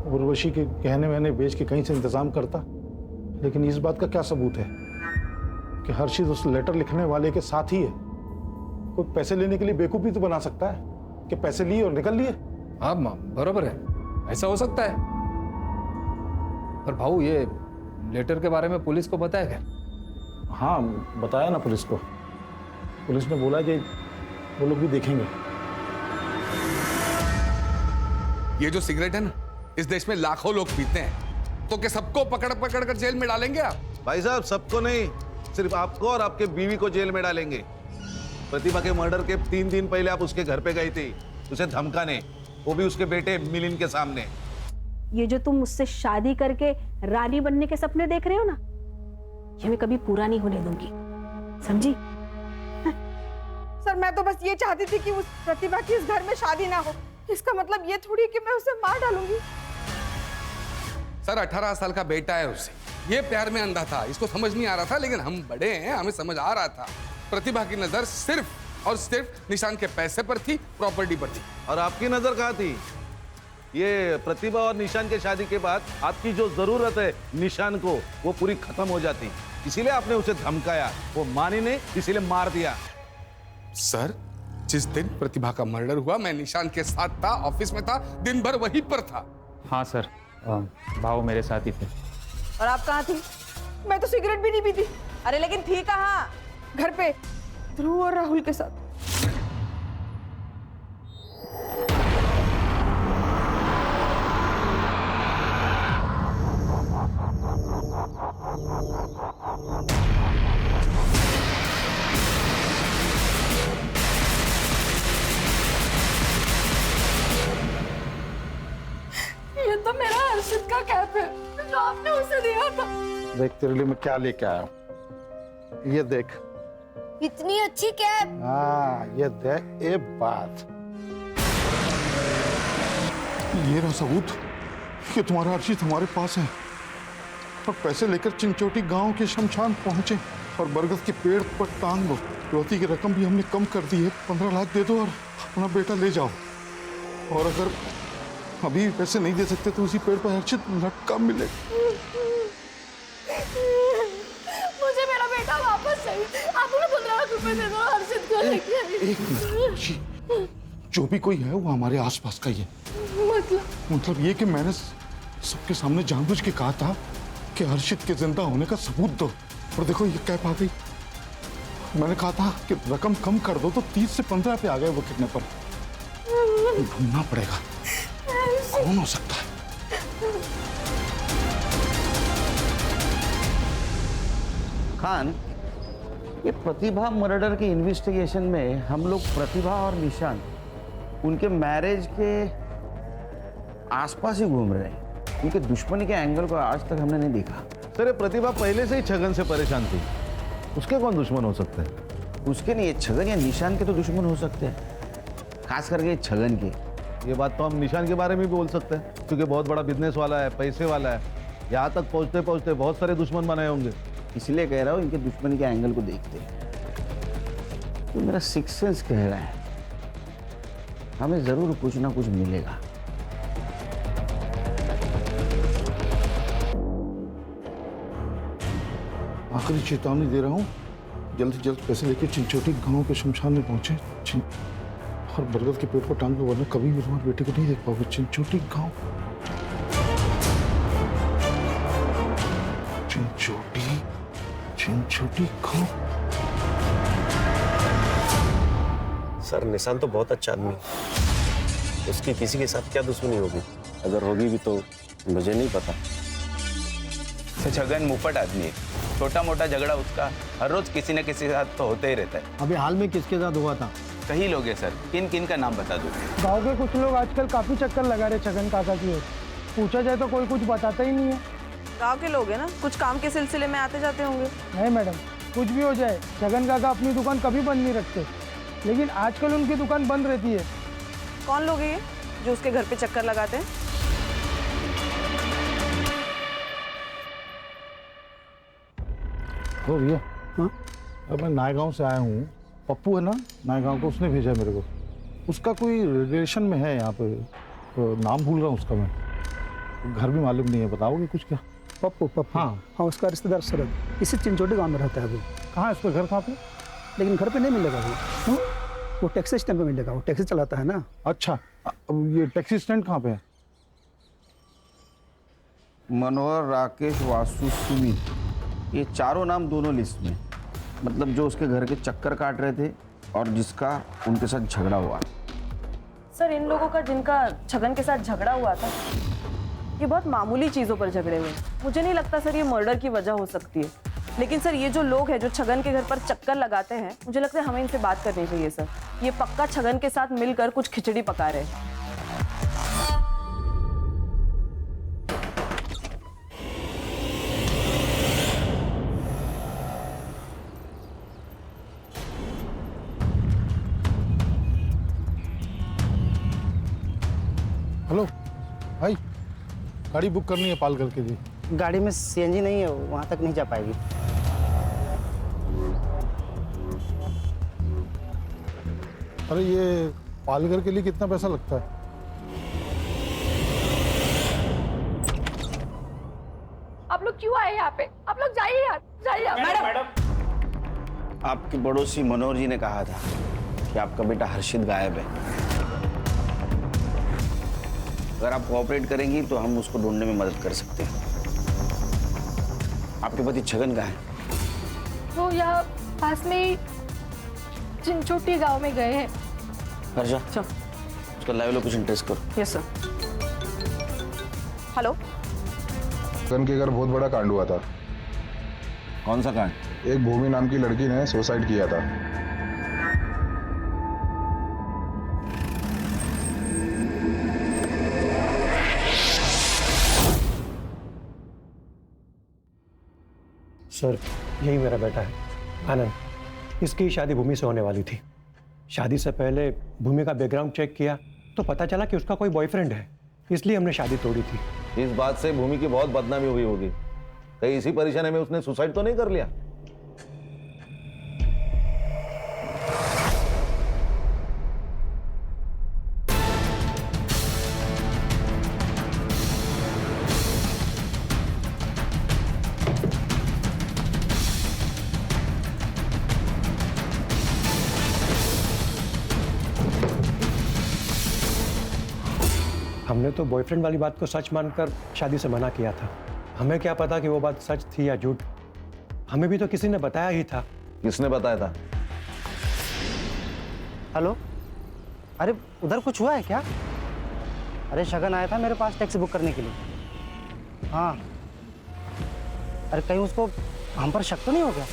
उर्वशी के गहने वहने बेच के कहीं से इंतजाम करता, लेकिन इस बात का क्या सबूत है कि हर्षित उस लेटर लिखने वाले के साथ ही है? कोई पैसे लेने के लिए बेवकूफी तो बना सकता है कि पैसे लिए और निकल लिए। हाँ बराबर है, ऐसा हो सकता है। पर भाऊ ये लेटर के बारे में पुलिस को बताया क्या? हाँ बताया ना पुलिस को। पुलिस ने बोला कि वो लोग भी देखेंगे। ये जो सिगरेट है ना, इस देश में लाखों लोग पीते हैं, तो क्या सबको पकड़ कर जेल में डालेंगे आप? भाई साहब, सबको नहीं, सिर्फ आपको और आपके बीवी को जेल में डालेंगे। प्रतिभा के मर्डर के 3 दिन पहले आप उसके घर पे गई थी उसे धमकाने, वो भी उसके बेटे मिलिंद के सामने। ये जो तुम मुझसे शादी करके रानी बनने के सपने देख रहे हो ना, ये मैं कभी पूरा नहीं होने दूंगी, समझी? सर मैं तो बस ये चाहती थी कि उस प्रतिभा की इस घर में शादी ना हो। इसका मतलब ये थोड़ी कि मैं उसे मार डालूंगी। सर 18 साल का बेटा है उसे, ये प्यार में अंधा था, इसको समझ नहीं आ रहा था, लेकिन हम बड़े हैं, हमें समझ आ रहा था। प्रतिभा की नजर सिर्फ और सिर्फ निशान के पैसे पर थी, प्रॉपर्टी पर थी। और आपकी नजर कहाँ थी? ये प्रतिभा और निशान के शादी के बाद आपकी जो जरूरत है निशान को, वो पूरी खत्म हो जाती, इसीलिए आपने उसे धमकाया। वो मानी नहीं, इसीलिए मार दिया। सर जिस दिन प्रतिभा का मर्डर हुआ मैं निशान के साथ था, ऑफिस में था, दिन भर वहीं पर था। हाँ सर, भाव मेरे साथ ही थे। और आप कहाँ थी? मैं तो सिगरेट भी नहीं पीती। अरे लेकिन थी कहाँ? घर पे ध्रुव और राहुल के साथ। ये तो मेरा हर्षित का कैप है जो आपने उसे दिया था। देख तेरे लिए मैं क्या लेके आया हूं, ये देख। इतनी अच्छी कैप। हाँ ये देख, ये बात, ये रहा सबूत कि तुम्हारा हर्षित हमारे पास है और पैसे लेकर चिंचोटी गांव के शमशान पहुंचे और बरगद के पेड़ पर टांग दो। रोती की रकम भी हमने कम कर दी है, 15 लाख दे दो और अपना बेटा ले जाओ। और अगर अभी पैसे नहीं दे सकते तो उसी पेड़ पर हर्षित लटका मिले। मुझे मेरा बेटा वापस चाहिए। आप उन्हें 15 लाख रुपए दे दो हर्षित को लेके। एक मिनट, जो भी कोई है वो हमारे आसपास का ही है। मतलब ये कि मैंने सबके सामने जानबूझ के कहा था कि हर्षित के जिंदा होने का सबूत दो, और देखो ये कैब आ गई। मैंने कहा था कि रकम कम कर दो, तो 30 से 15 पे आ गए वो किडनैपर। ढूंढना पड़ेगा कौन हो सकता है। खान, ये प्रतिभा मर्डर के इन्वेस्टिगेशन में हम लोग प्रतिभा और निशान उनके मैरिज के आसपास ही घूम रहे हैं। उनके दुश्मनी के एंगल को आज तक हमने नहीं देखा। सर, ये प्रतिभा पहले से ही छगन से परेशान थी, उसके कौन दुश्मन हो सकते हैं? उसके नहीं, छगन या निशान के तो दुश्मन हो सकते हैं, खास करके छगन के। ये बात तो हम निशान के बारे में भी बोल सकते हैं, क्योंकि बहुत बड़ा बिजनेस वाला है, पैसे वाला है। यहाँ तक पहुँचते पहुँचते बहुत सारे दुश्मन बनाए होंगे। इसलिए कह रहा हूँ इनके दुश्मनी के एंगल को देखते हैं। तो मेरा सिक्स सेंस कह रहा है हमें जरूर कुछ ना कुछ मिलेगा। आखिरी चेतावनी दे रहा हूँ, जल्द से जल्द पैसे लेके चिंचोटी गांव के शमशान में पहुंचे और बरगद के पेड़ पर टांग दो, वरना कभी भी तुम्हारे बेटे को नहीं देख पाओगे। चिंचोटी गांव, चिंचोटी गांव। सर, निशान तो बहुत अच्छा आदमी है, उसकी किसी के साथ क्या दुश्मनी होगी? अगर होगी भी तो मुझे नहीं पता। छगन मुफ्त आदमी है, छोटा मोटा झगड़ा उसका हर रोज किसी न किसी के साथ तो होते ही रहता है। अभी हाल में किसके साथ हुआ था? कई लोग हैं सर, किन किन का नाम बता दो? गांव के कुछ लोग आजकल काफी चक्कर लगा रहे छगन काका की ओर। पूछा जाए तो कोई कुछ बताता ही नहीं है। गांव के लोग हैं ना, कुछ काम के सिलसिले में आते जाते होंगे। नहीं मैडम, कुछ भी हो जाए छगन काका अपनी दुकान कभी बंद नहीं रखते, लेकिन आजकल उनकी दुकान बंद रहती है। कौन लोग हैं ये जो उसके घर पे चक्कर लगाते हैं? हो भैया, हाँ, अब मैं नायगांव से आया हूँ। पप्पू है ना नायगांव को, उसने भेजा मेरे को। उसका कोई रिलेशन में है यहाँ पे, तो नाम भूल रहा हूँ उसका मैं, घर भी मालूम नहीं है। बताओगे कुछ क्या? पप्पू? हाँ, उसका रिश्तेदार शरद इसी चिंचोटी गांव में रहता है। वो कहाँ है उसका घर? कहाँ पे? लेकिन घर पे नहीं मिलेगा वो। क्यों? वो टैक्सी स्टैंड पे मिलेगा, वो टैक्सी चलाता है ना। अच्छा, अब ये टैक्सी स्टैंड कहाँ पे है? मनोहर, राकेश, वासु, सुमित, ये चारों नाम दोनों लिस्ट में। मतलब जो उसके घर के चक्कर काट रहे थे और जिसका उनके साथ झगड़ा हुआ। सर, इन लोगों का जिनका छगन के साथ झगड़ा हुआ था, ये बहुत मामूली चीज़ों पर झगड़े हुए। मुझे नहीं लगता सर ये मर्डर की वजह हो सकती है। लेकिन सर, ये जो लोग हैं जो छगन के घर पर चक्कर लगाते हैं, मुझे लगता है हमें इनसे बात करनी चाहिए सर। ये पक्का छगन के साथ मिलकर कुछ खिचड़ी पका रहे हैं। हेलो भाई, गाड़ी बुक करनी है पालघर के लिए। गाड़ी में सीएनजी नहीं है, वहाँ तक नहीं जा पाएगी। अरे ये पालघर के लिए कितना पैसा लगता है? आप लोग क्यों आए यहाँ पे? आप लोग जाइए यार, जाइए। मैडम, आपके पड़ोसी मनोहर जी ने कहा था कि आपका बेटा हर्षित गायब है। अगर आप कोऑपरेट करेंगी तो हम उसको ढूंढने में मदद कर सकते हैं। आपके पति छगन कहाँ है? वो यहाँ पास में ही चिंचोटी गांव में गए हैं। हर्षा, उसका लाइव लोकेशन ट्रेस करो। Yes sir. हेलो, छगन के घर बहुत बड़ा कांड हुआ था। कौन सा कांड? एक भूमि नाम की लड़की ने सुसाइड किया था। सर, यही मेरा बेटा है आनंद। इसकी शादी भूमि से होने वाली थी। शादी से पहले भूमि का बैकग्राउंड चेक किया तो पता चला कि उसका कोई बॉयफ्रेंड है, इसलिए हमने शादी तोड़ी थी। इस बात से भूमि की बहुत बदनामी हुई होगी। कहीं इसी परेशानी में उसने सुसाइड तो नहीं कर लिया? हमने तो बॉयफ्रेंड वाली बात को सच मानकर शादी से मना किया था। हमें क्या पता कि वो बात सच थी या झूठ। हमें भी तो किसी ने बताया ही था। किसने बताया था? हेलो, अरे उधर कुछ हुआ है क्या? अरे शगन आया था मेरे पास टैक्सी बुक करने के लिए। हाँ, अरे कहीं उसको हम पर शक तो नहीं हो गया?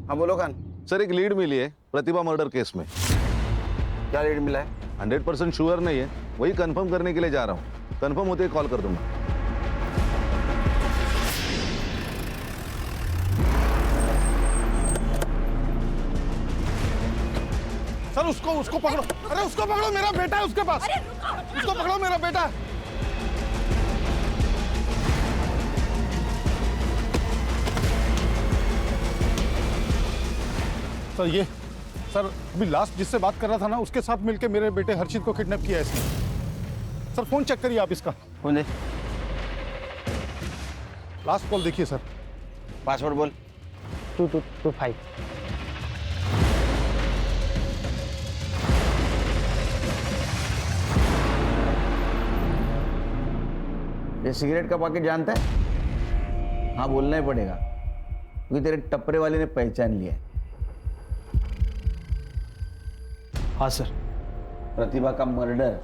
हाँ बोलो खान। सर एक लीड मिली है प्रतिभा मर्डर केस में। क्या लीड मिला है? 100% श्योर नहीं है, वही कंफर्म करने के लिए जा रहा हूँ। कंफर्म होते ही कॉल कर दूंगा। सर उसको पकड़ो। अरे उसको पकड़ो, मेरा बेटा है उसके पास। उसको पकड़ो, मेरा बेटा है। सर ये सर अभी लास्ट जिससे बात कर रहा था ना, उसके साथ मिलके मेरे बेटे हर्षित को किडनैप किया है इसने। सर फोन चेक करिए आप इसका। फोन दे। लास्ट कॉल देखिए सर। पासवर्ड बोल। 2225। ये सिगरेट का पैकेट जानता है? हाँ बोलना ही पड़ेगा, क्योंकि तेरे टपरे वाले ने पहचान लिया है। हाँ सर। प्रतिभा का मर्डर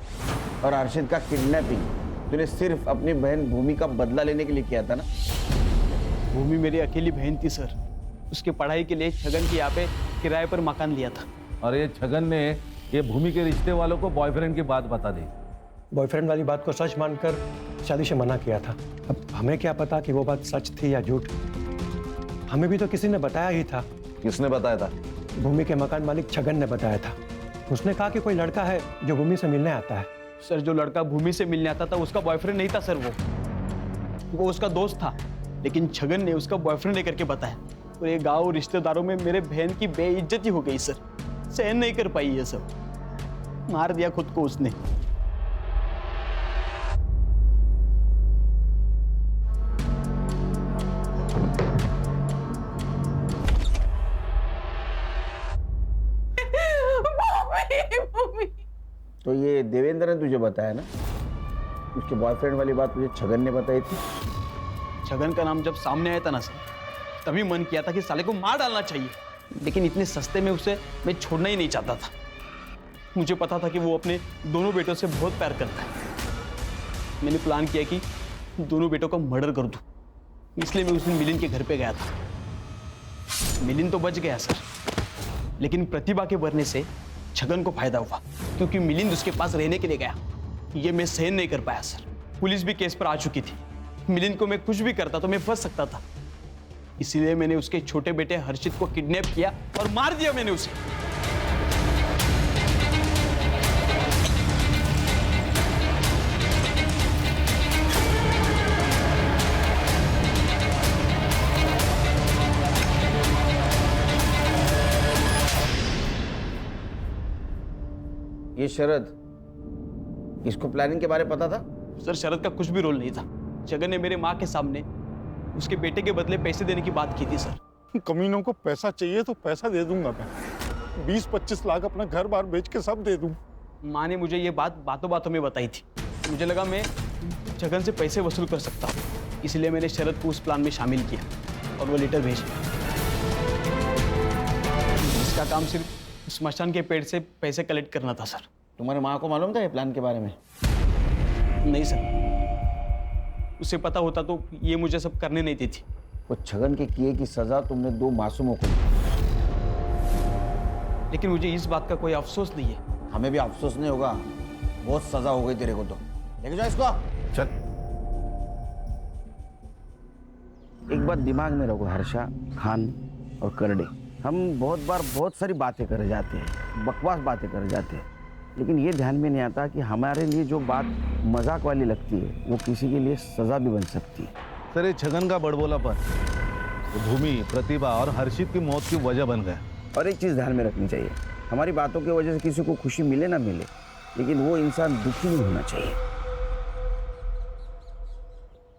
और अर्शित का किडनैपिंग तूने सिर्फ अपनी बहन भूमि का बदला लेने के लिए किया था ना? भूमि मेरी अकेली बहन थी सर। उसकी पढ़ाई के लिए छगन की यहाँ पे किराए पर मकान लिया था। और ये छगन ने ये भूमि के रिश्ते वालों को बॉयफ्रेंड की बात बता दी। बॉयफ्रेंड वाली बात को सच मानकर शादी से मना किया था। अब हमें क्या पता कि वो बात सच थी या झूठ। हमें भी तो किसी ने बताया ही था। किसने बताया था? भूमि के मकान मालिक छगन ने बताया था। उसने कहा कि कोई लड़का है जो भूमि से मिलने आता है। सर जो लड़का भूमि से मिलने आता था उसका बॉयफ्रेंड नहीं था सर, वो उसका दोस्त था, लेकिन छगन ने उसका बॉयफ्रेंड लेकर के बताया। और ये गांव रिश्तेदारों में मेरे बहन की बेइज्जती हो गई सर। सहन नहीं कर पाई ये सब, मार दिया खुद को उसने। तो ये देवेंद्र ने तुझे बताया ना? उसके बॉयफ्रेंड वाली बात तुझे छगन ने बताई थी? छगन का नाम जब सामने आया था ना सर, तभी मन किया था कि साले को मार डालना चाहिए, लेकिन इतने सस्ते में उसे मैं छोड़ना ही नहीं चाहता था। मुझे पता था कि वो अपने दोनों बेटों से बहुत प्यार करता है। मैंने प्लान किया कि दोनों बेटों का मर्डर कर दूं, इसलिए मैं उस दिन मिलिंद के घर पे गया था। मिलिंद तो बच गया सर, लेकिन प्रतिभा के मरने से छगन को फायदा हुआ, क्योंकि मिलिंद उसके पास रहने के लिए गया। ये मैं सहन नहीं कर पाया सर। पुलिस भी केस पर आ चुकी थी। मिलिंद को मैं कुछ भी करता तो मैं फंस सकता था, इसीलिए मैंने उसके छोटे बेटे हर्षित को किडनैप किया और मार दिया मैंने उसे। ये शरद, इसको प्लानिंग के बारे में पता था? सर शरद का कुछ भी रोल नहीं था। छगन ने मेरे माँ के सामने उसके बेटे के बदले पैसे देने की बात की थी सर। कमीनों को पैसा चाहिए तो पैसा दे दूंगा मैं। 20-25 लाख अपना घर बार बेच के सब दे दूं। माँ ने मुझे ये बात बातों बातों में बताई थी। मुझे लगा मैं छगन से पैसे वसूल कर सकता हूँ, इसलिए मैंने शरद को उस प्लान में शामिल किया और वो लेटर भेजा। इसका काम सिर्फ स्मशान के पेड़ से पैसे कलेक्ट करना था सर। तुम्हारे माँ को मालूम था ये प्लान के बारे में? नहीं सर, उसे पता होता तो ये मुझे सब करने नहीं देती। वो छगन के किए की सजा तुमने 2 मासूमों को दी, लेकिन मुझे इस बात का कोई अफसोस नहीं है। हमें भी अफसोस नहीं होगा, बहुत सजा हो गई तेरे को। तो लेके जाओ इसको। चल। एक बात दिमाग में रखो हर्षा, खान और करडे, हम बहुत बार बहुत सारी बातें कर जाते हैं, बकवास बातें कर जाते हैं, लेकिन ये ध्यान में नहीं आता कि हमारे लिए जो बात मजाक वाली लगती है वो किसी के लिए सजा भी बन सकती है। सर ये छगन का बड़बोलापन भूमि, प्रतिभा और हर्षित की मौत की वजह बन गया। और एक चीज़ ध्यान में रखनी चाहिए, हमारी बातों की वजह से किसी को खुशी मिले ना मिले, लेकिन वो इंसान दुखी नहीं होना चाहिए।